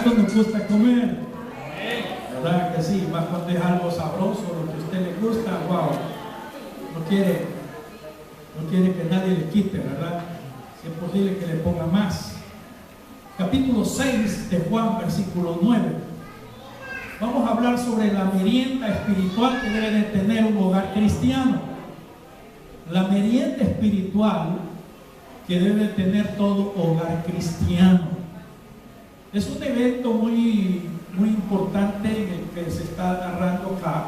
¿Cuánto nos gusta comer? ¿Verdad que sí? Más cuando es algo sabroso, lo que a usted le gusta, wow. No quiere que nadie le quite, ¿verdad? Si es posible que le ponga más. Capítulo 6 de Juan, versículo 9. Vamos a hablar sobre la merienda espiritual que debe de tener un hogar cristiano. La merienda espiritual que debe tener todo hogar cristiano. Es un evento muy importante en el que se está narrando acá.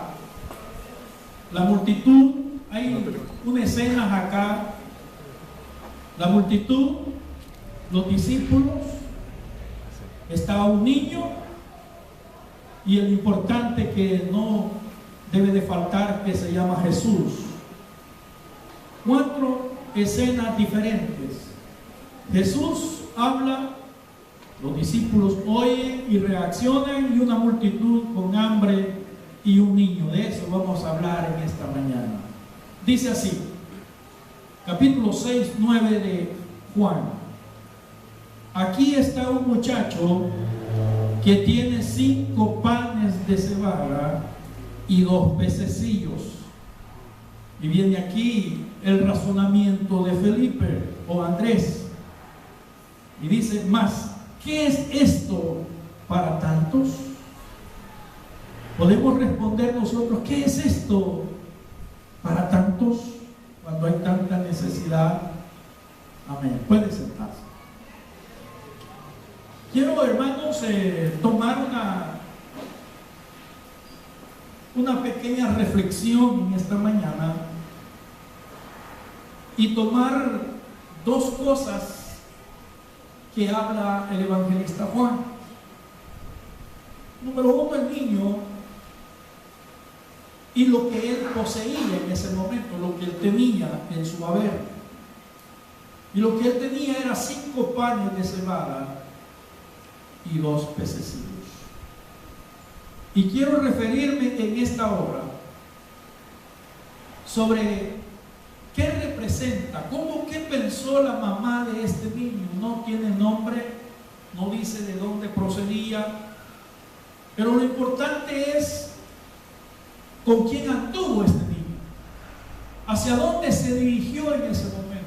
La multitud, hay una escena acá. La multitud, los discípulos, estaba un niño y el importante que no debe de faltar, que se llama Jesús. 4 escenas diferentes. Jesús habla, los discípulos oyen y reaccionan, y una multitud con hambre y un niño. De eso vamos a hablar en esta mañana. Dice así, capítulo 6, 9 de Juan. Aquí está un muchacho que tiene 5 panes de cebada y 2 pececillos. Y viene aquí el razonamiento de Felipe o Andrés. Y dice más, ¿qué es esto para tantos? Podemos responder nosotros, ¿qué es esto para tantos cuando hay tanta necesidad? Amén. Puede sentarse. Quiero, hermanos, tomar una pequeña reflexión en esta mañana y tomar 2 cosas que habla el evangelista Juan. Número 1, el niño y lo que él poseía en ese momento, lo que él tenía en su haber. Y lo que él tenía era 5 panes de cebada y 2 pececillos. Y quiero referirme en esta hora sobre qué representa, qué pensó la mamá de este niño. No tiene nombre, no dice de dónde procedía, pero lo importante es con quién anduvo este niño, hacia dónde se dirigió en ese momento,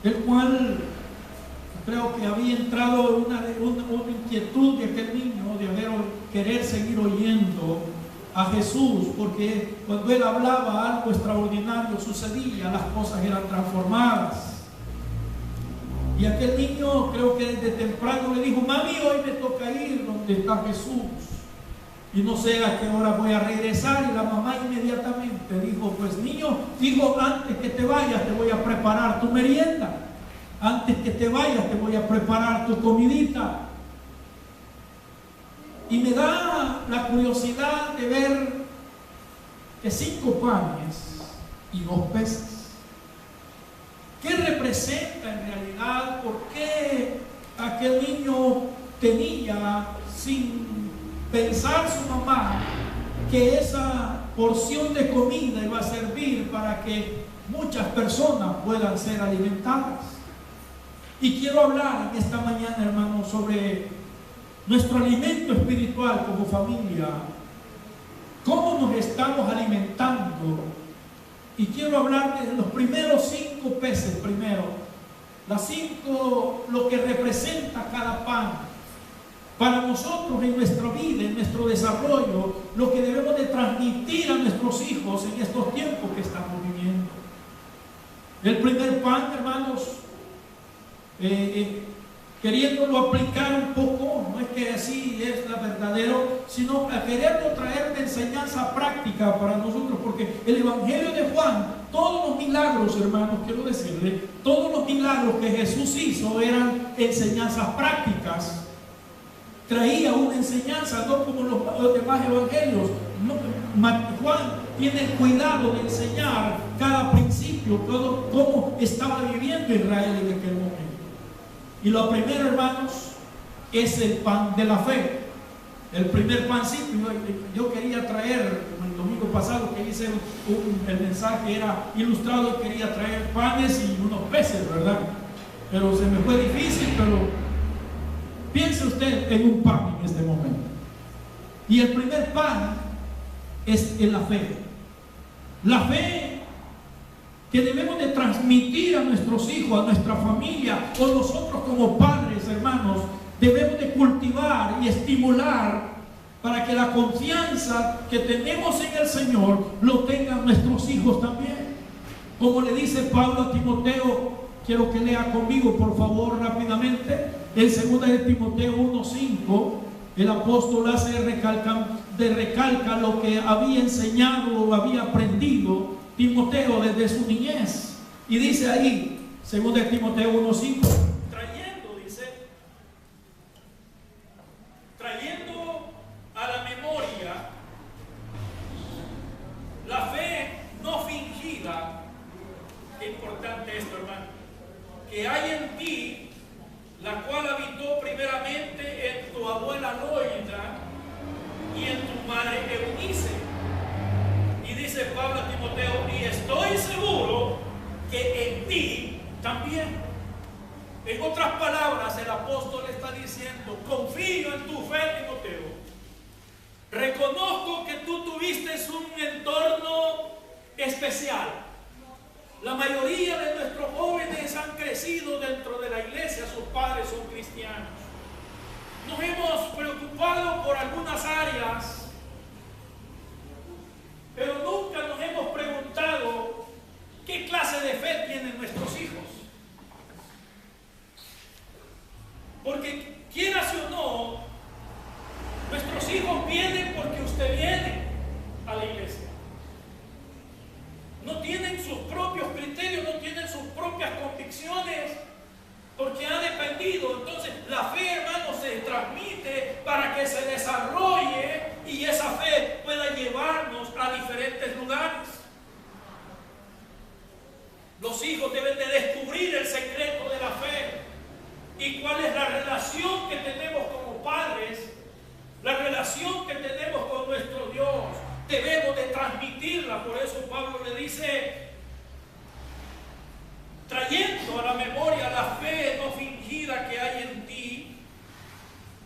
el cual creo que había entrado una inquietud de aquel niño de querer seguir oyendo a Jesús, porque cuando él hablaba algo extraordinario sucedía, las cosas eran transformadas. Y aquel niño, creo que desde temprano le dijo, mami, hoy me toca ir donde está Jesús y no sé a qué hora voy a regresar. Y la mamá inmediatamente dijo, pues niño, dijo, antes que te vayas te voy a preparar tu merienda. Antes que te vayas te voy a preparar tu comidita. Y me da la curiosidad de ver que 5 panes y 2 peces. ¿Qué representa en realidad? ¿Por qué aquel niño tenía, sin pensar su mamá, que esa porción de comida iba a servir para que muchas personas puedan ser alimentadas? Y quiero hablar en esta mañana, hermanos, sobre nuestro alimento espiritual como familia. ¿Cómo nos estamos alimentando? Y quiero hablar de los primeros 5 peces primero. Las 5, lo que representa cada pan. Para nosotros en nuestra vida, en nuestro desarrollo, lo que debemos de transmitir a nuestros hijos en estos tiempos que estamos viviendo. El primer pan, hermanos, queriéndolo aplicar un poco, no es que así es la verdadero, sino a quererlo traer de enseñanza práctica para nosotros, porque el Evangelio de Juan, todos los milagros, hermanos, quiero decirle, todos los milagros que Jesús hizo eran enseñanzas prácticas. Traía una enseñanza, no como los demás evangelios. Juan tiene el cuidado de enseñar cada principio, cómo estaba viviendo Israel en aquel momento. Y lo primero, hermanos, es el pan de la fe. El primer pancito. Yo quería traer, como el domingo pasado que hice el mensaje era ilustrado, quería traer panes y unos peces, ¿verdad? Pero se me fue difícil, pero Piense usted en un pan en este momento. Y el primer pan es en la fe. La fe que debemos de transmitir a nuestros hijos, a nuestra familia, o nosotros como padres, hermanos, debemos de cultivar y estimular para que la confianza que tenemos en el Señor lo tengan nuestros hijos también. Como le dice Pablo a Timoteo, quiero que lea conmigo por favor rápidamente, en 2 de Timoteo 1:5, el apóstol hace recalca lo que había enseñado o había aprendido Timoteo desde su niñez. Y dice ahí, 2 de Timoteo 1:5, trayendo a la memoria la fe no fingida. Qué importante esto, hermano, que hay en ti, la cual habitó primeramente en tu abuela Loida y en tu madre Eunice. Y dice Pablo a Timoteo, y estoy seguro que en ti también. En otras palabras, el apóstol está diciendo, confío en tu fe, Timoteo. Reconozco que tú tuviste un entorno especial. La mayoría de nuestros jóvenes han crecido dentro de la iglesia, sus padres son cristianos. Nos hemos preocupado por algunas áreas, pero nunca nos hemos preguntado qué clase de fe tienen nuestros hijos. Porque quieras o no, nuestros hijos vienen porque usted viene a la iglesia. No tienen sus propios criterios, no tienen sus propias convicciones, porque ha dependido. Entonces la fe, hermano, se transmite para que se desarrolle y esa fe pueda llevarnos a diferentes lugares. Los hijos deben de descubrir el secreto de la fe y cuál es la relación que tenemos como padres, la relación que tenemos con nuestro Dios. Debemos de transmitirla. Por eso Pablo le dice, trayendo a la memoria la fe no fingida que hay en ti,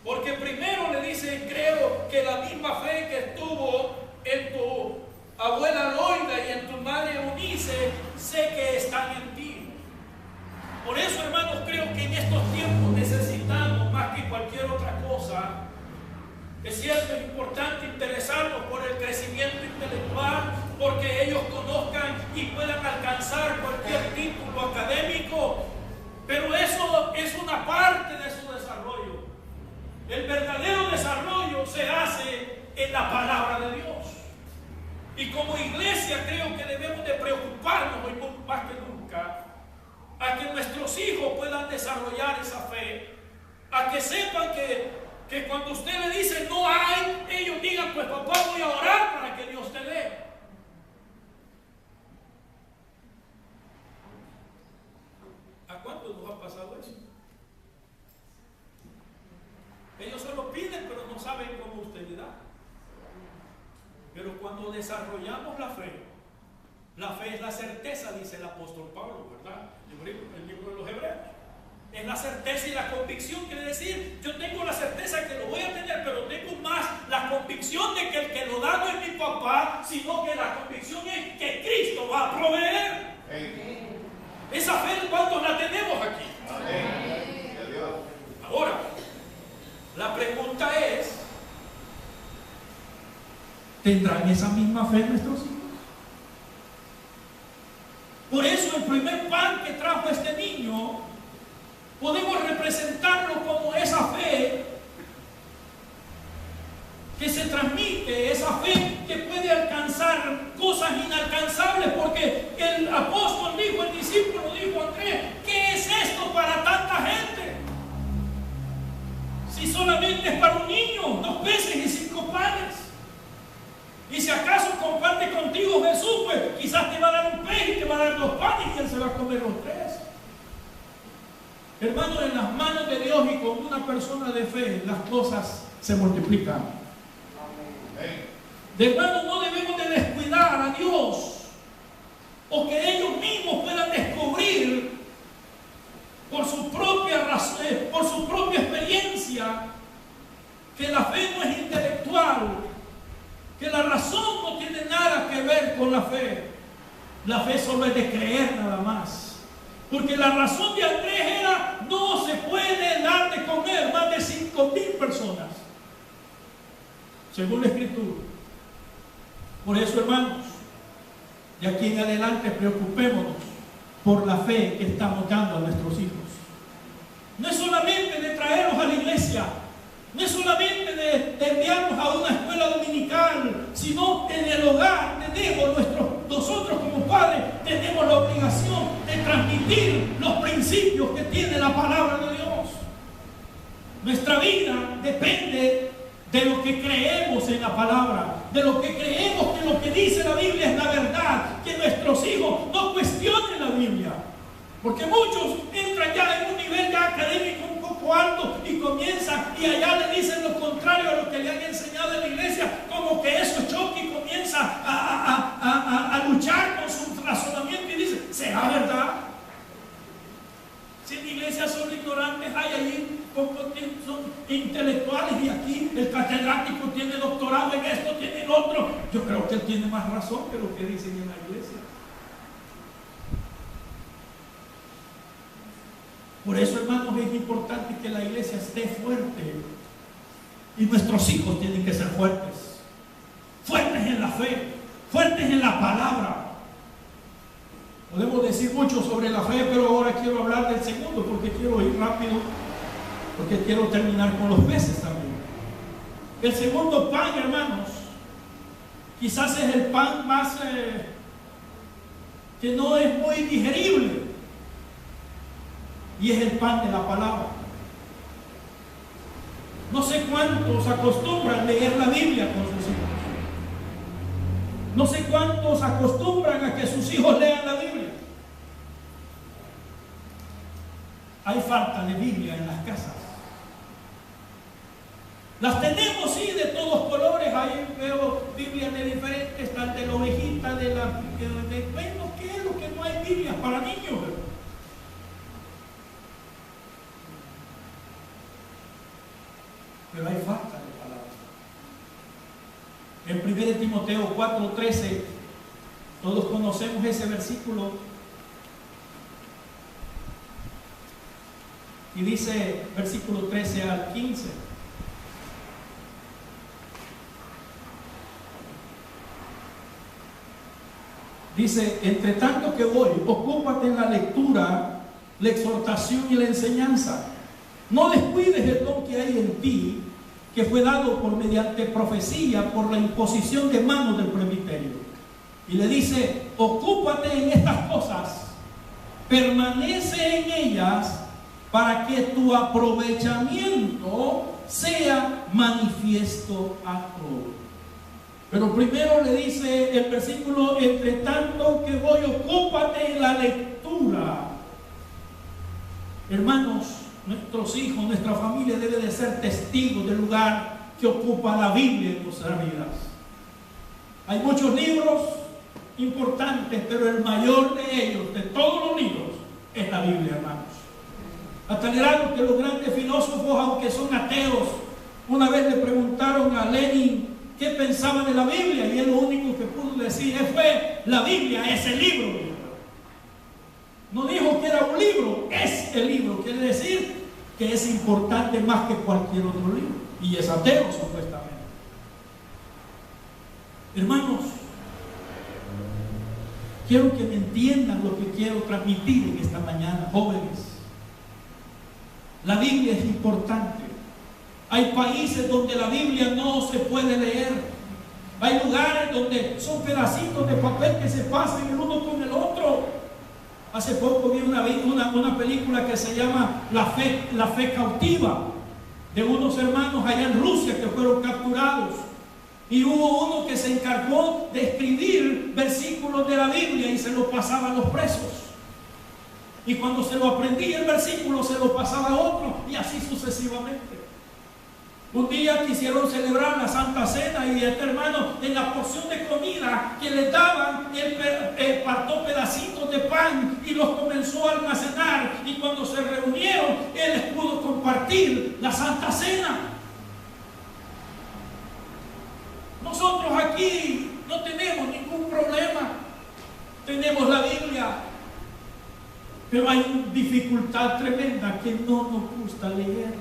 porque primero le dice, creo que la misma fe que estuvo en tu abuela Loida y en tu madre Eunice, sé que están en ti. Por eso, hermanos, creo que en estos tiempos necesitamos más que cualquier otra cosa. Es cierto, es importante interesarnos por el crecimiento intelectual, porque ellos conozcan y puedan alcanzar cualquier título académico, pero eso es una parte de su desarrollo. El verdadero desarrollo se hace en la palabra de Dios. Y como iglesia creo que debemos de preocuparnos hoy más que nunca a que nuestros hijos puedan desarrollar esa fe, a que sepan que cuando usted le dice no hay, ellos digan, pues papá, voy a orar para que Dios te dé. ¿A cuántos nos ha pasado eso? Ellos solo piden, pero no saben cómo usted le da. Pero cuando desarrollamos la fe es la certeza, dice el apóstol Pablo, ¿verdad? El libro de los Hebreos. Es la certeza y la convicción, quiere decir, yo tengo la certeza que lo voy a tener, pero tengo más la convicción de que el que lo da no es mi papá, sino que la convicción es que Cristo va a proveer. Esa fe, ¿cuántos la tenemos aquí? Amén. Ahora, la pregunta es, ¿tendrán esa misma fe nuestros hijos? Por eso el primer pan que trajo este niño podemos representarlo como esa fe que se transmite, esa fe que puede alcanzar cosas inalcanzables, porque el apóstol dijo, el discípulo dijo, Andrés, ¿qué es esto para tanta gente? Si solamente es para un niño, 2 peces y 5 panes. Y si acaso comparte contigo Jesús, pues quizás te va a dar un pez y te va a dar 2 panes y él se va a comer los 3. Hermanos, en las manos de Dios y con una persona de fe, las cosas se multiplican. De hermanos, no debemos de descuidar a Dios, o que ellos mismos puedan descubrir por su propia razón, por su propia experiencia, la fe. La fe solo es de creer nada más. Porque la razón de Andrés era: no se puede dar de comer más de 5,000 personas, según la Escritura. Por eso, hermanos, de aquí en adelante preocupémonos por la fe que estamos dando a nuestros hijos. No es solamente de traerlos a la iglesia, no es solamente de enviarlos a una escuela dominical, sino en el hogar nosotros como padres tenemos la obligación de transmitir los principios que tiene la palabra de Dios. Nuestra vida depende de lo que creemos en la palabra, de lo que creemos que lo que dice la Biblia es la verdad, que nuestros hijos no cuestionen la Biblia. Porque muchos entran ya en un nivel ya académico un poco alto y comienzan, y allá le dicen lo contrario a lo que le han enseñado en la iglesia, como que eso choca y comienza a luchar con su razonamiento y dice: ¿será verdad? Si en la iglesia son ignorantes, hay allí pocos son intelectuales, y aquí el catedrático tiene doctorado en esto, tiene en otro. Yo creo que él tiene más razón que lo que dicen en la iglesia. Por eso, hermanos, es importante que la iglesia esté fuerte, y nuestros hijos tienen que ser fuertes, fuertes en la fe, fuertes en la palabra. Podemos decir mucho sobre la fe, pero ahora quiero hablar del segundo, porque quiero ir rápido, porque quiero terminar con los peces también. El segundo pan, hermanos, quizás es el pan más que no es muy digerible, y es el pan de la palabra. No sé cuántos acostumbran a leer la Biblia con sus hijos. No sé cuántos acostumbran a que sus hijos lean la Biblia. Hay falta de Biblia en las casas. Las tenemos, sí, de todos colores. Ahí veo Biblias de diferentes, tal de la ovejita, bueno, ¿qué es lo que no hay Biblias para niños? Pero hay falta de palabra. En 1 Timoteo 4:13, todos conocemos ese versículo, y dice, versículo 13 al 15: dice: entre tanto que voy, ocúpate en la lectura, la exhortación y la enseñanza. No descuides el don que hay en ti, que fue dado por mediante profecía, por la imposición de manos del presbiterio. Y le dice: ocúpate en estas cosas, permanece en ellas, para que tu aprovechamiento sea manifiesto a todos. Pero primero le dice el versículo: entre tanto que voy, ocúpate en la lectura. Hermanos, nuestros hijos, nuestra familia debe de ser testigos del lugar que ocupa la Biblia en nuestras vidas. Hay muchos libros importantes, pero el mayor de ellos, de todos los libros, es la Biblia, hermanos. Hasta el grado que los grandes filósofos, aunque son ateos, una vez le preguntaron a Lenin qué pensaba de la Biblia, y él lo único que pudo decir fue: la Biblia es el libro. No dijo que era un libro, es el libro. Quiere decir que es importante más que cualquier otro libro, y es ateo supuestamente. Hermanos, quiero que me entiendan lo que quiero transmitir en esta mañana, jóvenes. La Biblia es importante. Hay países donde la Biblia no se puede leer. Hay lugares donde son pedacitos de papel que se pasan el uno con el otro. Hace poco vi una película que se llama La fe cautiva, de unos hermanos allá en Rusia que fueron capturados. Y hubo uno que se encargó de escribir versículos de la Biblia y se lo pasaba a los presos. Y cuando se lo aprendía el versículo, se lo pasaba a otro, y así sucesivamente. Un día quisieron celebrar la Santa Cena, y este hermano, en la porción de comida que le daban, él partó pedacitos de pan y los comenzó a almacenar, y cuando se reunieron, él les pudo compartir la Santa Cena. Nosotros aquí no tenemos ningún problema Pero hay una dificultad tremenda que no nos gusta leer.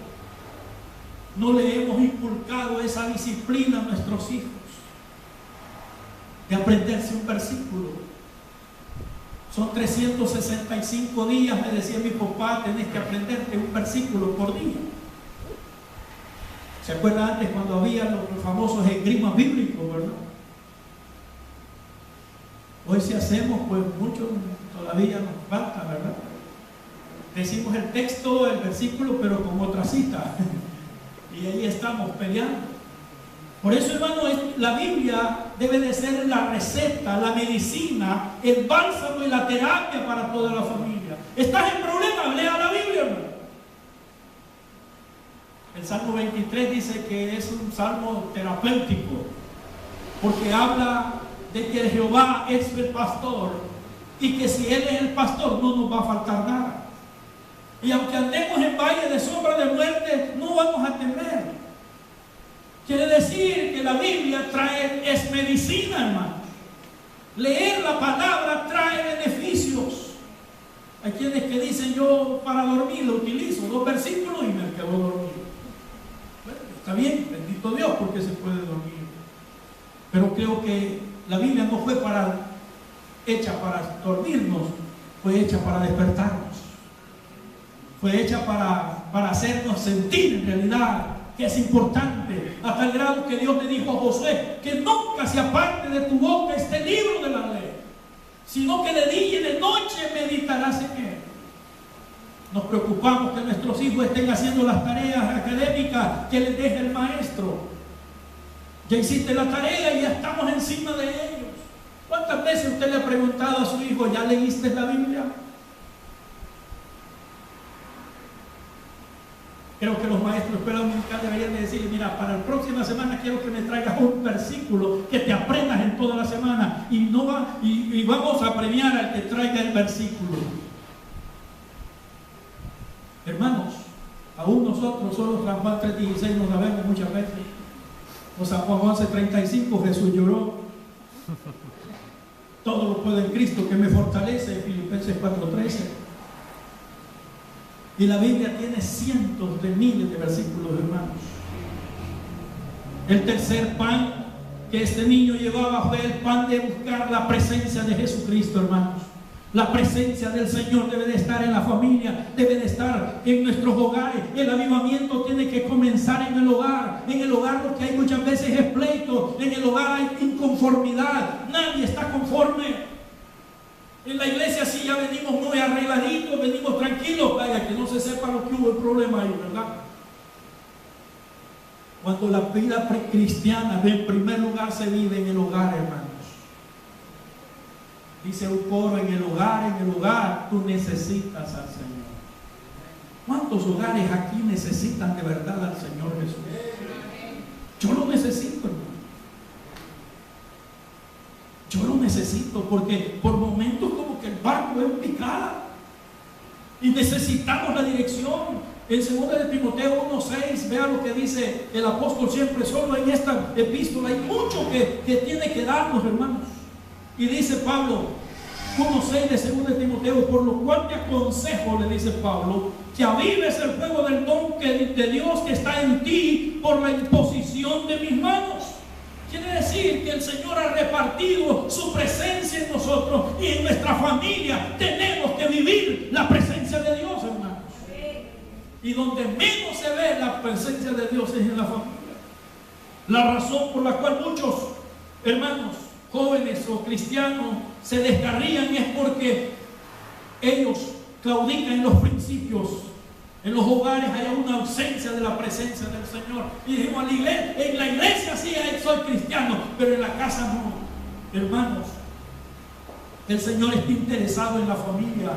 No le hemos inculcado esa disciplina a nuestros hijos de aprenderse un versículo. Son 365 días, me decía mi papá, tenés que aprenderte un versículo por día. ¿Se acuerdan antes cuando había los famosos esgrimas bíblicos, verdad? Hoy si hacemos, pues mucho todavía nos falta, ¿verdad? Decimos el texto, el versículo, pero con otra cita. Y ahí estamos peleando. Por eso, hermano, la Biblia debe de ser la receta, la medicina, el bálsamo y la terapia para toda la familia. ¿Estás en problemas? Lea la Biblia, hermano. El Salmo 23 dice que es un salmo terapéutico, porque habla de que Jehová es el pastor y que si Él es el pastor no nos va a faltar nada. Y aunque andemos en valle de sombra de muerte, no vamos a temer. Quiere decir que la Biblia es medicina, hermano. Leer la palabra trae beneficios. Hay quienes que dicen, yo para dormir lo utilizo 2 versículos y me quedo dormido. Bueno, está bien, bendito Dios, porque se puede dormir. Pero creo que la Biblia no fue hecha para dormirnos, fue hecha para despertarnos. Fue hecha para hacernos sentir en realidad que es importante, hasta el grado que Dios le dijo a Josué que nunca se aparte de tu boca este libro de la ley, sino que de día y de noche meditarás en él. Nos preocupamos que nuestros hijos estén haciendo las tareas académicas que les deje el maestro. Ya hiciste la tarea y ya estamos encima de ellos. ¿Cuántas veces usted le ha preguntado a su hijo, ¿ya leíste la Biblia? Creo que los maestros de escuela dominical deberían de decirle, mira, para la próxima semana quiero que me traigas un versículo que te aprendas en toda la semana y vamos a premiar al que traiga el versículo. Hermanos, aún nosotros solo San Juan 3:16 no sabemos muchas veces. O San Juan 11:35, Jesús lloró. Todo lo puedo en Cristo que me fortalece, Filipenses 4:13. Y la Biblia tiene cientos de miles de versículos, hermanos. El tercer pan que este niño llevaba fue el pan de buscar la presencia de Jesucristo, hermanos. La presencia del Señor debe de estar en la familia, debe de estar en nuestros hogares. El avivamiento tiene que comenzar en el hogar. En el hogar lo que hay muchas veces es pleito. En el hogar hay inconformidad. Nadie está conforme. En la iglesia sí ya venimos muy arregladitos, venimos tranquilos, vaya, que no se sepa lo que hubo el problema ahí, ¿verdad? Cuando la vida cristiana en primer lugar se vive en el hogar, hermanos. Dice un coro, en el hogar tú necesitas al Señor. ¿Cuántos hogares aquí necesitan de verdad al Señor Jesús? Yo lo necesito, hermano. Yo lo necesito porque por momentos como que el barco es picada y necesitamos la dirección. En 2 de Timoteo 1:6, vea lo que dice el apóstol siempre, solo en esta epístola hay mucho que tiene que darnos, hermanos. Y dice Pablo, 1:6 de 2 de Timoteo, por lo cual te aconsejo, le dice Pablo, que avives el fuego del don de Dios que está en ti por la imposición de mis manos. Quiere decir que el Señor ha repartido su presencia en nosotros y en nuestra familia tenemos que vivir la presencia de Dios, hermanos. Y donde menos se ve la presencia de Dios es en la familia. La razón por la cual muchos hermanos, jóvenes o cristianos se descarrían es porque ellos claudican en los principios. En los hogares hay una ausencia de la presencia del Señor. Y dijimos, en la iglesia sí soy cristiano, pero en la casa no. Hermanos, el Señor está interesado en la familia,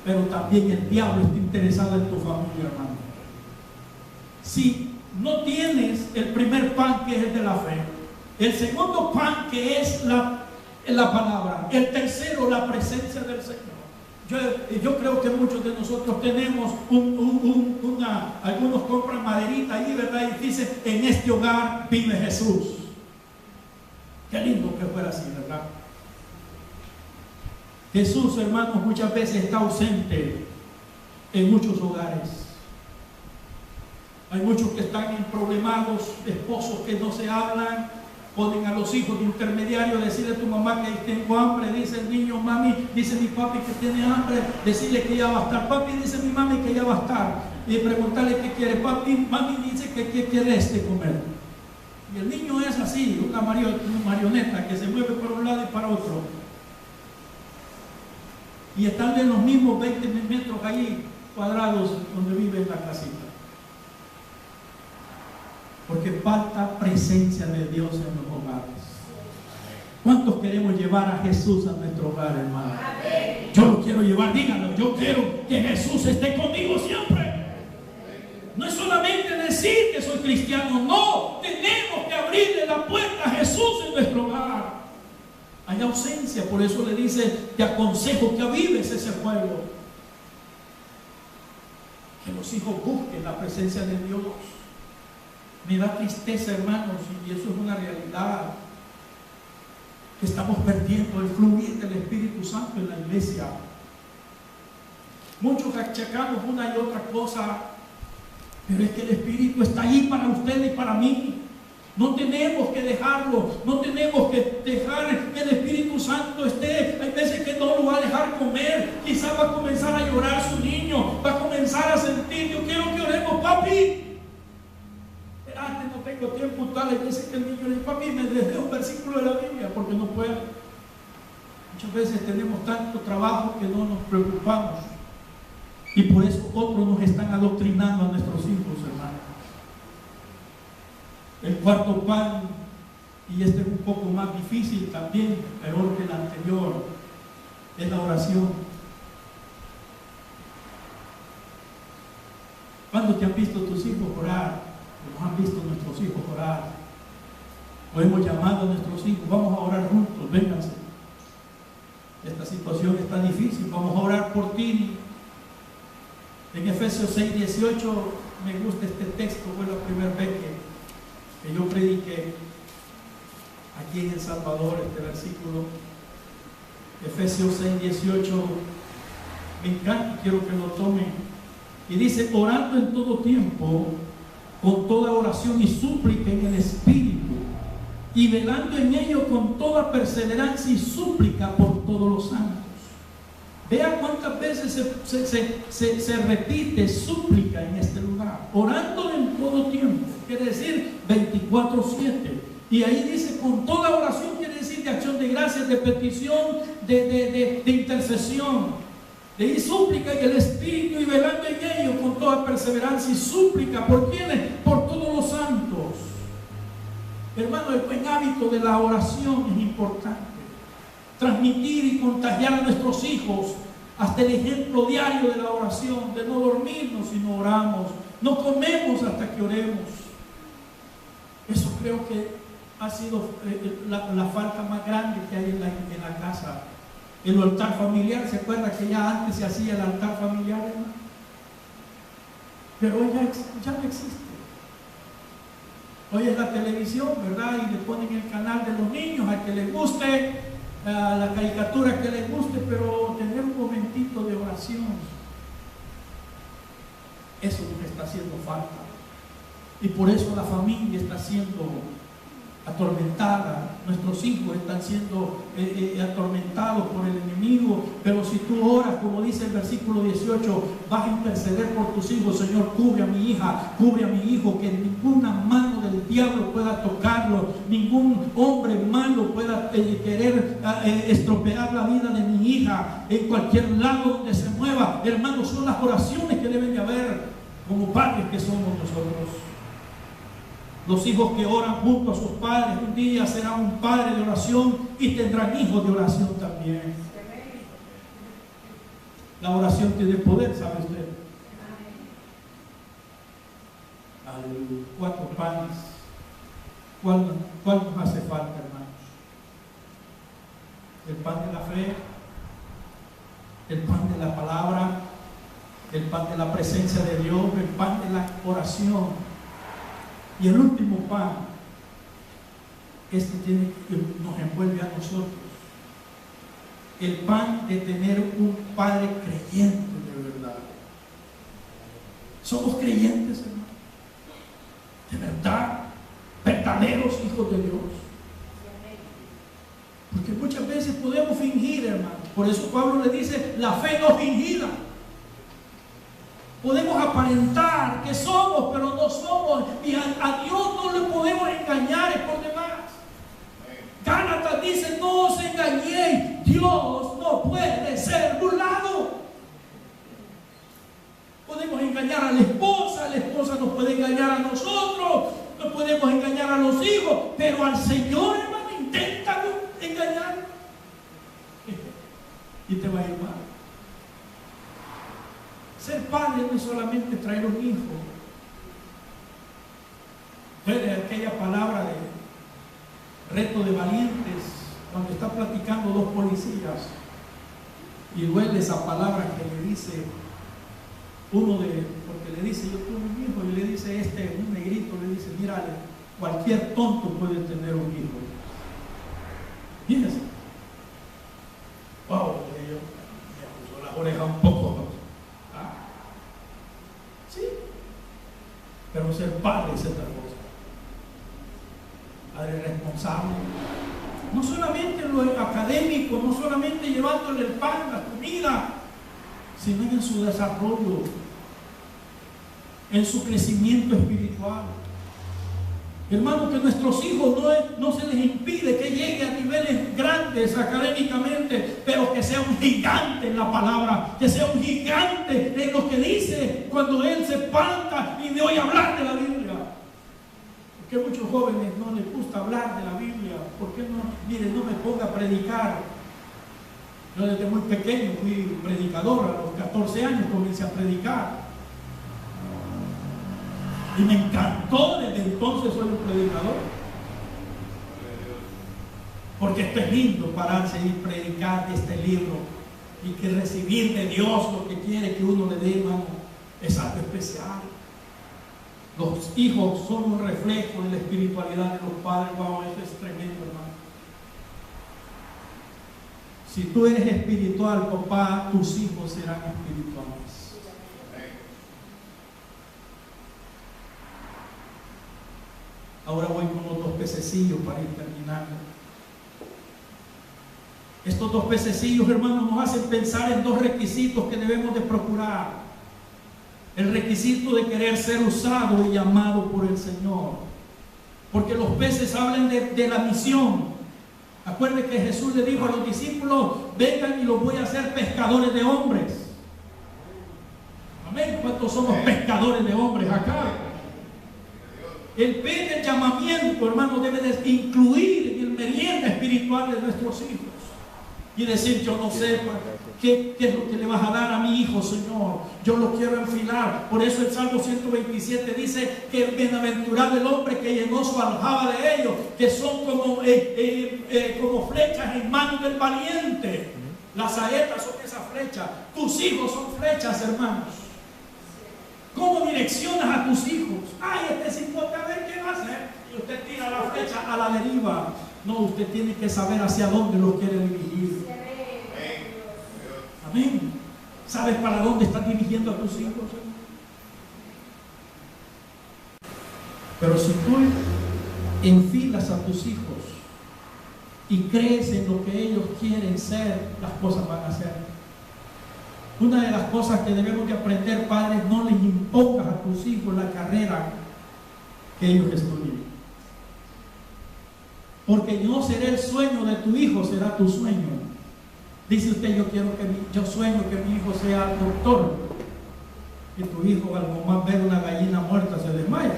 pero también el diablo está interesado en tu familia, hermano. Si no tienes el primer pan, que es el de la fe, el segundo pan, que es la palabra, el tercero, la presencia del Señor. Yo creo que muchos de nosotros tenemos algunos compran maderita ahí, ¿verdad? Y dice, en este hogar vive Jesús. Qué lindo que fuera así, ¿verdad? Jesús, hermanos, muchas veces está ausente en muchos hogares. Hay muchos que están en problemados, esposos que no se hablan, ponen a los hijos de intermediario, decirle a tu mamá que tengo hambre, dice el niño, mami, dice mi papi que tiene hambre, decirle que ya va a estar, papi dice mi mami que ya va a estar, y preguntarle qué quiere, papi, mami dice que qué quiere comer. Y el niño es así, una marioneta que se mueve por un lado y para otro. Y están en los mismos 20 metros ahí cuadrados donde vive en la casita. Porque falta presencia de Dios en los hogares. ¿Cuántos queremos llevar a Jesús a nuestro hogar, hermano? Yo lo quiero llevar, díganlo, yo quiero que Jesús esté conmigo siempre. No es solamente decir que soy cristiano, no, tenemos que abrirle la puerta a Jesús en nuestro hogar. Hay ausencia, por eso le dice, te aconsejo que avives ese fuego. Que los hijos busquen la presencia de Dios. Me da tristeza, hermanos, y eso es una realidad, que estamos perdiendo el fluir del Espíritu Santo en la iglesia. Muchos achacamos una y otra cosa, pero es que el Espíritu está ahí para usted y para mí. No tenemos que dejarlo, no tenemos que dejar que el Espíritu Santo esté. Hay veces que no lo va a dejar comer, quizás va a comenzar a llorar su niño, va a comenzar a sentir, yo quiero que oremos, papi. Antes no tengo tiempo, tal, hay veces que el niño le dice, papi, me dejé un versículo de la Biblia, porque no puede. Muchas veces tenemos tanto trabajo que no nos preocupamos. Y por eso otros nos están adoctrinando a nuestros hijos, hermanos. El cuarto pan, y este es un poco más difícil también, peor que el anterior, es la oración. ¿Cuándo te han visto tus hijos orar? Nos han visto nuestros hijos orar. O hemos llamado a nuestros hijos, vamos a orar juntos, vénganse. Esta situación está difícil, vamos a orar por ti. En Efesios 6:18 me gusta este texto, fue la primera vez que yo prediqué aquí en El Salvador, este versículo. Efesios 6:18 me encanta, quiero que lo tomen. Y dice, orando en todo tiempo, con toda oración y súplica en el Espíritu, y velando en ello con toda perseverancia y súplica por todos los santos. Vea cuántas veces se repite súplica en este lugar. Orando en todo tiempo, quiere decir 24/7. Y ahí dice con toda oración, quiere decir de acción de gracias, de petición, de intercesión. De ahí súplica en el Espíritu y velando en ello con toda perseverancia y súplica. ¿Por quiénes? Por todos los santos. Hermano, el buen hábito de la oración es importante. Transmitir y contagiar a nuestros hijos hasta el ejemplo diario de la oración, de no dormirnos si no oramos, no comemos hasta que oremos. Eso creo que ha sido la falta más grande que hay en la casa. El altar familiar, ¿se acuerda que ya antes se hacía el altar familiar, hermano? Pero hoy ya no existe. Hoy es la televisión, ¿verdad? Y le ponen el canal de los niños, al que les guste, la caricatura que les guste, pero tener un momentito de oración, eso es lo que está haciendo falta. Y por eso la familia está siendo atormentada, nuestros hijos están siendo atormentados por el enemigo. Pero si tú oras, como dice el versículo 18, vas a interceder por tus hijos. Señor, cubre a mi hija, cubre a mi hijo, que ninguna mano del diablo pueda tocarlo, ningún hombre malo pueda querer estropear la vida de mi hija en cualquier lado donde se mueva. Hermanos, son las oraciones que deben de haber como padres que somos nosotros. Los hijos que oran junto a sus padres un día serán un padre de oración y tendrán hijos de oración también. La oración tiene poder, ¿sabe usted? Al 4 panes, ¿cuál nos hace falta, hermanos? El pan de la fe, el pan de la palabra, el pan de la presencia de Dios, el pan de la oración. Y el último pan, este nos envuelve a nosotros. el pan de tener un padre creyente de verdad. Somos creyentes, hermano, de verdad, verdaderos hijos de Dios. Porque muchas veces podemos fingir, hermano. Por eso Pablo le dice, la fe no fingida. Podemos aparentar que somos, pero no somos. Y a Dios no le podemos engañar, es por demás. Gálatas dice, no os engañéis, Dios no puede ser burlado. Podemos engañar a la esposa nos puede engañar a nosotros, nos podemos engañar a los hijos, pero al Señor, hermano, intenta engañar y te va a ir mal. Ser padre no es solamente traer un hijo. Puede aquella palabra de reto de valientes, cuando está platicando dos policías y duele esa palabra que le dice porque le dice, yo tuve un hijo, y le dice un negrito, le dice, mira, cualquier tonto puede tener un hijo. Fíjense. Wow, me puso las orejas un poco. ¿Ah? Sí. Pero ser padre es otra cosa. Padre responsable. No solamente en lo académico, no solamente llevándole el pan, la comida, sino en su desarrollo, en su crecimiento espiritual. Hermano, que nuestros hijos no se les impide que llegue a niveles grandes académicamente, pero que sea un gigante en la palabra, que sea un gigante en lo que dice cuando él se espanta y me oye hablar de la Biblia. Porque a muchos jóvenes no les gusta hablar de la Biblia. ¿Por qué no? Mire, no me ponga a predicar. Yo desde muy pequeño fui predicador, a los 14 años comencé a predicar. Y me encantó, desde entonces soy un predicador. Porque esto es lindo, pararse y predicar de este libro y que recibir de Dios lo que quiere que uno le dé, hermano, es algo especial. Los hijos son un reflejo de la espiritualidad de los padres. Wow, eso es tremendo, hermano. Si tú eres espiritual, papá, tus hijos serán espirituales. Ahora voy con los dos pececillos para ir terminando. Estos dos pececillos, hermanos, nos hacen pensar en dos requisitos que debemos de procurar. El requisito de querer ser usado y amado por el Señor. Porque los peces hablan de la misión. Acuérdense que Jesús le dijo a los discípulos, vengan y los voy a hacer pescadores de hombres. Amén. ¿Cuántos somos pescadores de hombres acá? El pez del llamamiento, hermano, debe de incluir en el merienda espiritual de nuestros hijos. Y decir, yo no sé qué es lo que le vas a dar a mi hijo, Señor. Yo lo quiero enfilar. Por eso el Salmo 127 dice que bienaventurado el hombre que llenó su aljaba de ellos, que son como flechas en manos del valiente. Las saetas son esas flechas. Tus hijos son flechas, hermanos. ¿Cómo direccionas a tus hijos? Ay, este cipote, a ver qué va a hacer. Y usted tira la flecha a la deriva. No, usted tiene que saber hacia dónde lo quiere dirigir. Amén. ¿Sabes para dónde estás dirigiendo a tus hijos? Pero si tú enfilas a tus hijos y crees en lo que ellos quieren ser, las cosas van a ser. Una de las cosas que debemos de aprender, padres, no les impongas a tus hijos la carrera que ellos estudien. Porque no será el sueño de tu hijo, será tu sueño. Dice usted, yo sueño que mi hijo sea doctor. Y tu hijo al nomás ver una gallina muerta se desmaya.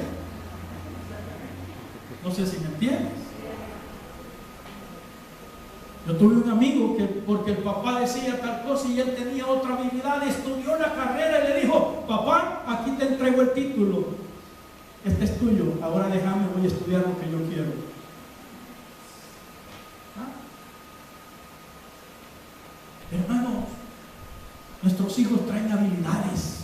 No sé si me entiendes. Yo tuve un amigo que, porque el papá decía tal cosa y él tenía otra habilidad, estudió la carrera y le dijo, papá, aquí te entrego el título. Este es tuyo, ahora déjame, voy a estudiar lo que yo quiero. Hermanos, nuestros hijos traen habilidades.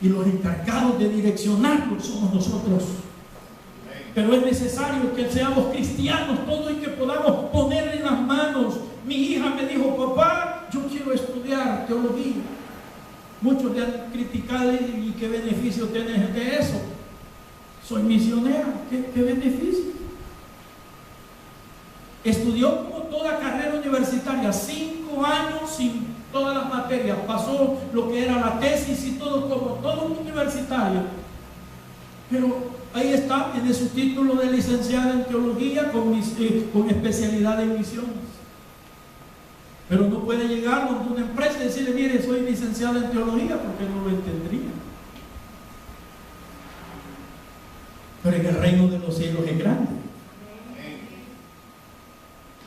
Y los encargados de direccionarlos somos nosotros. Pero es necesario que seamos cristianos todos y que podamos poner en las manos hija me dijo, papá, yo quiero estudiar teología. Muchos le han criticado y qué beneficio tienes de eso. Soy misionera, ¿qué beneficio? Estudió como toda carrera universitaria, 5 años sin todas las materias, pasó lo que era la tesis y todo como todo un universitario. Pero ahí está, tiene su título de licenciada en teología con especialidad en misiones. Pero no puede llegar a una empresa y decirle, mire, soy licenciada en teología, porque no lo entendería. Pero en el reino de los cielos es grande.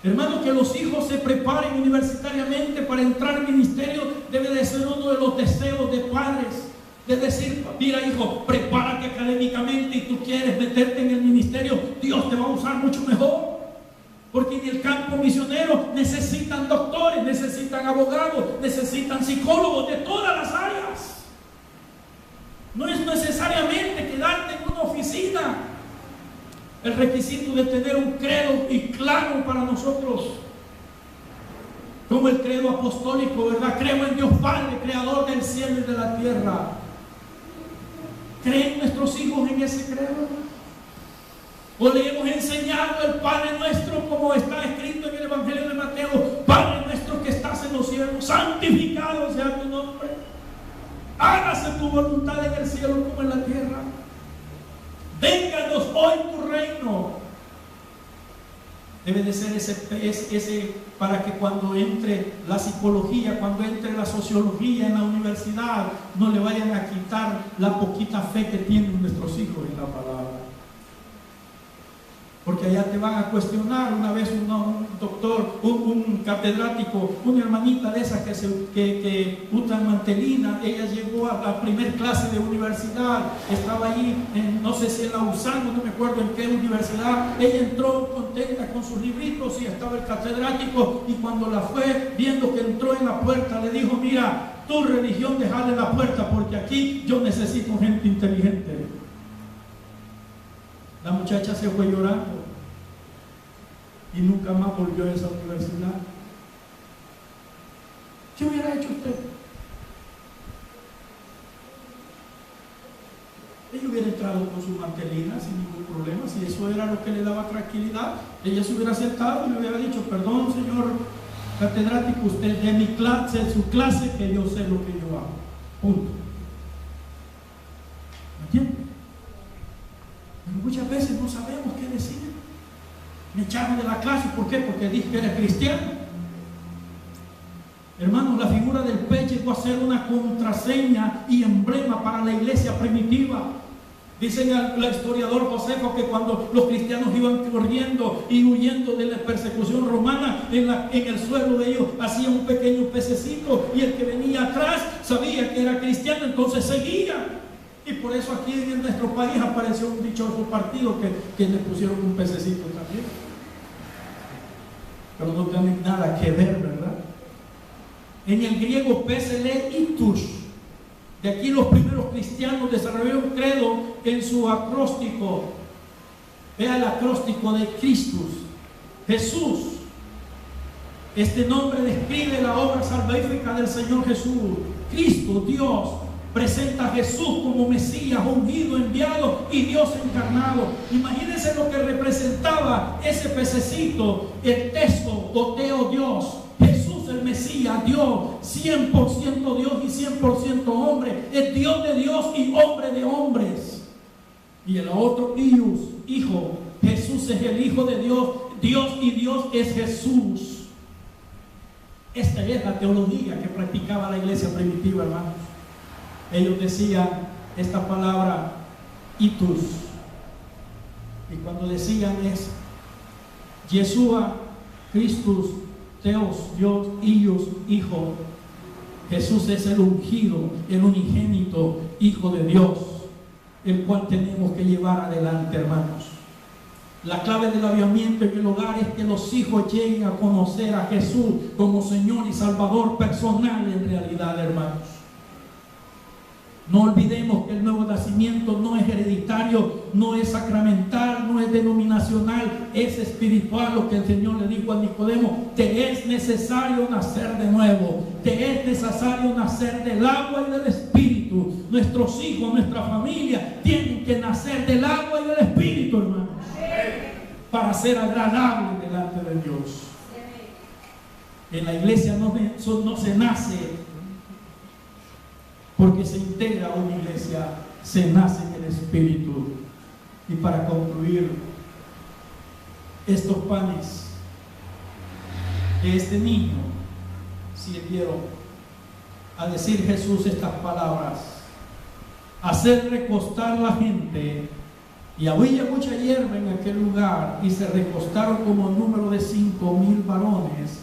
Hermano, que los hijos se preparen universitariamente para entrar al ministerio debe de ser uno de los deseos de padres. De decir, mira hijo, prepárate académicamente y tú quieres meterte en el ministerio, Dios te va a usar mucho mejor. Porque en el campo misionero necesitan doctores, necesitan abogados, necesitan psicólogos de todas las áreas. No es necesariamente quedarte en una oficina. El requisito de tener un credo y claro para nosotros, como el credo apostólico, ¿verdad? Creo en Dios Padre, creador del cielo y de la tierra. ¿Creen nuestros hijos en ese credo? ¿O le hemos enseñado el Padre nuestro como está escrito en el Evangelio de Mateo? Padre nuestro que estás en los cielos, santificado sea tu nombre. Hágase tu voluntad en el cielo como en la tierra. Vénganos hoy tu reino. Debe de ser ese para que cuando entre la psicología, cuando entre la sociología en la universidad, no le vayan a quitar la poquita fe que tienen nuestros hijos en la palabra. Porque allá te van a cuestionar. Una vez un doctor, un catedrático, una hermanita de esas que usan mantelina, ella llegó a la primer clase de universidad, estaba allí, no sé si en la USAN, no me acuerdo en qué universidad, ella entró contenta con sus libritos y estaba el catedrático, y cuando la fue viendo que entró en la puerta, le dijo, mira, tu religión dejale la puerta, porque aquí yo necesito gente inteligente. La muchacha se fue llorando y nunca más volvió a esa universidad. ¿Qué hubiera hecho usted? Ella hubiera entrado con su mantelina sin ningún problema. Si eso era lo que le daba tranquilidad, ella se hubiera sentado y le hubiera dicho, perdón señor catedrático, usted de mi clase, de su clase, que yo sé lo que yo hago. Punto. ¿Me entiende? Pero muchas veces no sabemos qué decir. Me echaron de la clase, ¿por qué? Porque dije que era cristiano. Hermanos, la figura del pez llegó a ser una contraseña y emblema para la iglesia primitiva. Dicen el historiador Josefo que cuando los cristianos iban corriendo y huyendo de la persecución romana, en el suelo de ellos hacía un pequeño pececito, y el que venía atrás sabía que era cristiano, entonces seguía. Y por eso aquí en nuestro país apareció un dichoso partido que le pusieron un pececito también. Pero no tiene nada que ver, ¿verdad? En el griego pez se lee itus. De aquí los primeros cristianos desarrollaron un credo en su acróstico. Vea el acróstico de Christus, Jesús. Este nombre describe la obra salvífica del Señor Jesús. Cristo, Dios, presenta a Jesús como Mesías, ungido, enviado y Dios encarnado. Imagínense lo que representaba ese pececito, el teso, Oteo, Dios. Jesús el Mesías, Dios, 100% Dios y 100% hombre. Es Dios de Dios y hombre de hombres. Y el otro, Ius, Hijo. Jesús es el Hijo de Dios. Dios y Dios es Jesús. Esta es la teología que practicaba la iglesia primitiva, hermanos. Ellos decían esta palabra itus, y cuando decían es Yeshua, Christus, Teos, Dios, Ius, Hijo. Jesús es el ungido, el unigénito Hijo de Dios, el cual tenemos que llevar adelante, hermanos. La clave del avivamiento en el hogar es que los hijos lleguen a conocer a Jesús como Señor y Salvador personal en realidad, hermanos. No olvidemos que el nuevo nacimiento no es hereditario, no es sacramental, no es denominacional, es espiritual. Lo que el Señor le dijo a Nicodemo: te es necesario nacer de nuevo, te es necesario nacer del agua y del espíritu. Nuestros hijos, nuestra familia tienen que nacer del agua y del espíritu, hermanos, para ser agradables delante de Dios. En la iglesia no se nace porque se integra a una iglesia, se nace en el Espíritu. Y para concluir, estos panes de este niño sirvieron a decir Jesús estas palabras: hacer recostar la gente. Y había mucha hierba en aquel lugar, y se recostaron como número de 5,000 varones.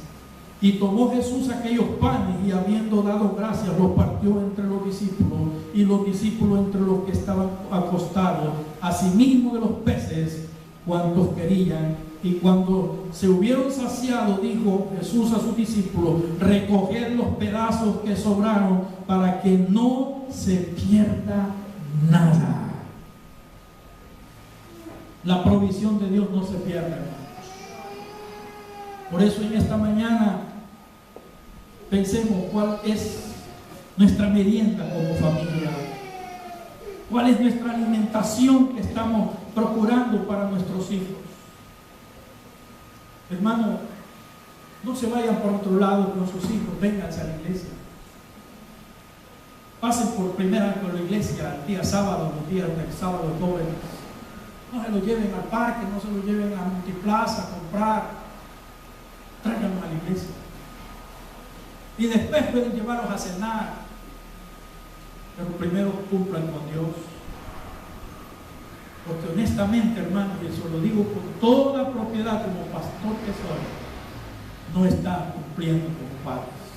Y tomó Jesús aquellos panes, y habiendo dado gracias, los partió entre los discípulos, y los discípulos entre los que estaban acostados, asimismo de los peces, cuantos querían. Y cuando se hubieron saciado, dijo Jesús a sus discípulos: recoged los pedazos que sobraron, para que no se pierda nada. La provisión de Dios no se pierde, hermanos. Por eso en esta mañana pensemos cuál es nuestra merienda como familia, cuál es nuestra alimentación que estamos procurando para nuestros hijos. Hermano, no se vayan por otro lado con sus hijos, vénganse a la iglesia. Pasen por primera vez por la iglesia el día sábado, los días del sábado jóvenes. No se lo lleven al parque, no se lo lleven a Multiplaza a comprar. Tráiganlo a la iglesia. Y después pueden llevarlos a cenar. Pero primero cumplan con Dios. Porque honestamente, hermano, y eso lo digo con toda propiedad como pastor que soy, no están cumpliendo con padres.